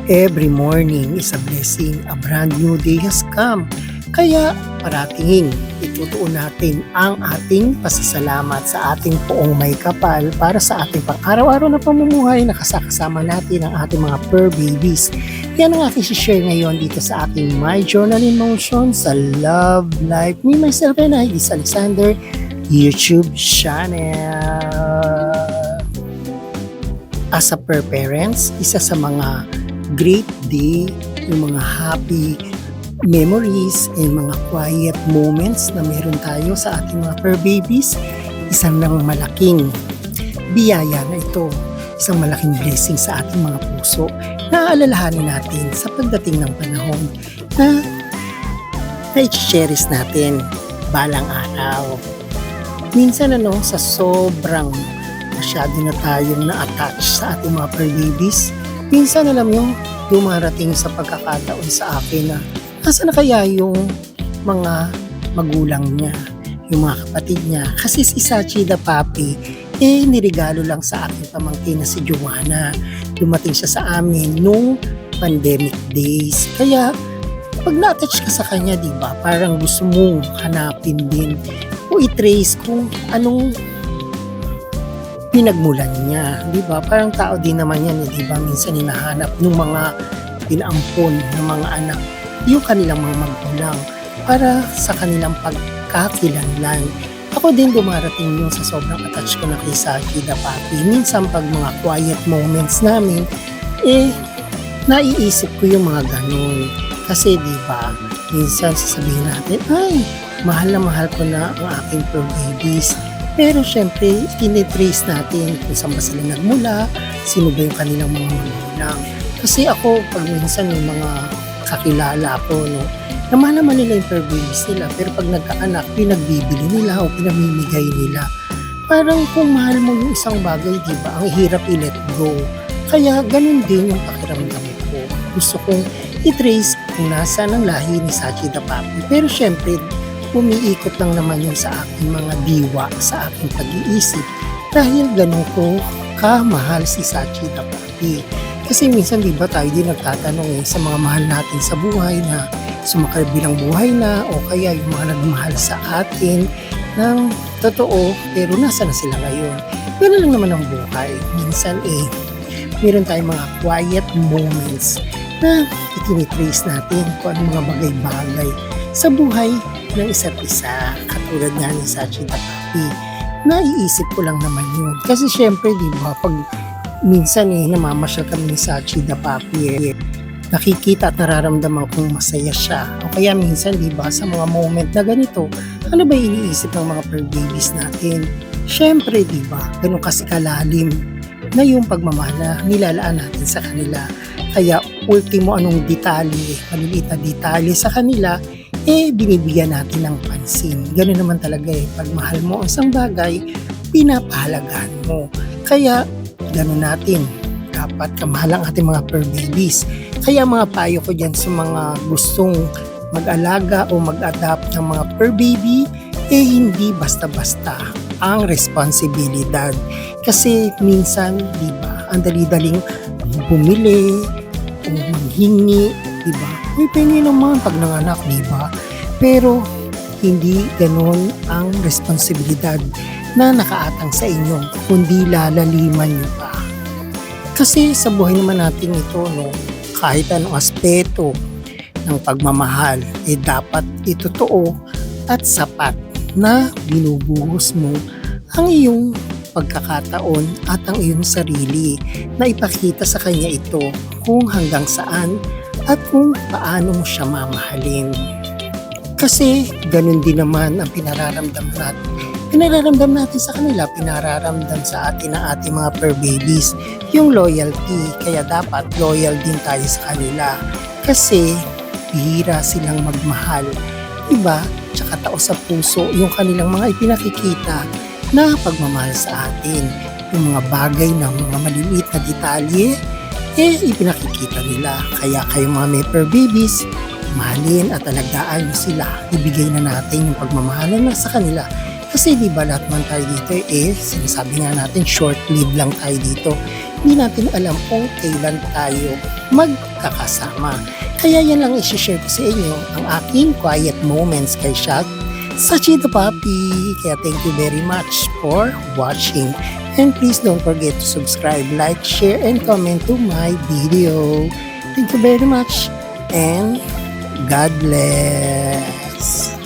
Every morning is a blessing, a brand new day has come. Kaya paratingin, itutuon natin ang ating pasasalamat sa ating poong may kapal para sa ating pang-araw-araw na pamumuhay na kasama natin ang ating mga fur babies. Yan ang aking share ngayon dito sa aking My Journal in Motion sa Love Life Me, Myself and I, this Alexander YouTube channel. As a fur parents, isa sa mga great day, yung mga happy memories and mga quiet moments na meron tayo sa ating mga fur babies, isang malaking biyaya na ito, isang malaking blessing sa ating mga puso na aalalahanin natin sa pagdating ng panahon na i-cherish natin balang araw. Minsan sa sobrang masyado na tayong na-attach sa ating mga fur babies, minsan alam nyo, dumarating sa pagkakataon sa akin na nasa na kaya yung mga magulang niya, yung mga kapatid niya. Kasi si Sachi the Puppy, nirigalo lang sa aking pamangkin na si Joanna. Dumating siya sa amin nung pandemic days. Kaya pag na-attach ka sa kanya, diba, parang gusto mong hanapin din o i-trace kung anong pinagmulan niya, di ba? Parang tao din naman yan, di ba? Minsan hinahanap ng mga pinaampon ng mga anak yung kanilang mga magulang para sa kanilang pagkakilanlan. Ako din dumarating yung sa sobrang attach ko na kay Sachi the Puppy. Minsan pag mga quiet moments namin, naiisip ko yung mga ganun. Kasi di ba, minsan sasabihin natin, ay, mahal na mahal ko na ang aking fur babies. Pero syempre, tinitrace natin kung saan ba sila nagmula, sino ba yung kanilang mga magulang. Kasi ako, pag minsan yung mga kakilala ko, naman naman nila yung fur babies nila, pero pag nagkaanak, pinagbibili nila o pinamimigay nila. Parang kung mahal mo yung isang bagay, di ba, ang hirap i-let go. Kaya ganun din yung pakiramdam ko. Gusto kong i-trace kung nasaan ang lahi ni Sachi the Puppy. Pero syempre, umiikot lang naman yung sa aking mga diwa, sa aking pag-iisip dahil ganun ko kamahal si Sachi the Puppy. Kasi minsan di ba tayo din nagtatanong sa mga mahal natin sa buhay na sumakabilang buhay na o kaya yung mga nagmahal sa atin ng totoo pero nasa na sila ngayon. Ganun lang naman ang buhay. Minsan meron tayong mga quiet moments na itinitrace natin kung anong mga bagay-bagay sa buhay ng isa't isa, katulad nga ni Sachi the Puppy. Naiisip ko lang naman yun. Kasi syempre, di ba, pag minsan namamasyal kami ni Sachi the Puppy, nakikita at nararamdaman kong masaya siya. O kaya minsan, di ba, sa mga moment na ganito, ano ba iniisip ng mga fur babies natin? Syempre, di ba, ganun kasi kalalim na yung pagmamahal na nilalaan natin sa kanila. Kaya, ultimo anong detalye, maliliit na detalye sa kanila, binibigyan natin ng pansin. Ganoon naman talaga pag mahal mo ang isang bagay, pinapahalagahan mo. Kaya, ganoon natin. Dapat kamahal ang ating mga fur babies. Kaya mga payo ko dyan sa mga gustong mag-alaga o mag-adapt ng mga fur baby, hindi basta-basta ang responsibilidad. Kasi minsan, di ba, ang dali-daling bumili o manghingi, di ba? May pengi naman pag nanganak, di ba? Pero hindi ganun ang responsibilidad na nakaatang sa inyo, kundi lalaliman nyo pa. Kasi sa buhay naman natin ito, kahit anong aspeto ng pagmamahal, dapat itotoo at sapat na binubuhos mo ang iyong pagkakataon at ang iyong sarili na ipakita sa kanya ito kung hanggang saan at kung paano mo siya mamahalin. Kasi ganun din naman ang pinararamdam natin. Pinararamdam natin sa kanila, pinararamdam sa atin ang ating mga fur babies, yung loyalty. Kaya dapat loyal din tayo sa kanila. Kasi bihira silang magmahal. Diba? Tsaka tao sa puso yung kanilang mga ipinakikita na pagmamahal sa atin. Yung mga bagay na mga maliliit na detalye, ipinakikita nila. Kaya kayo mga may fur babies, mahalin at alagaan nyo sila. Ibigay na natin yung pagmamahalan na sa kanila. Kasi di ba lahat man tayo dito sinasabi nga natin short-lived lang tayo dito. di natin alam kung kailan tayo magkakasama. Kaya yan lang isi-share ko sa inyo ang aking quiet moments kay Shaq sa Chito Papi. Kaya thank you very much for watching. And please don't forget to subscribe, like, share, and comment to my video. Thank you very much and God bless.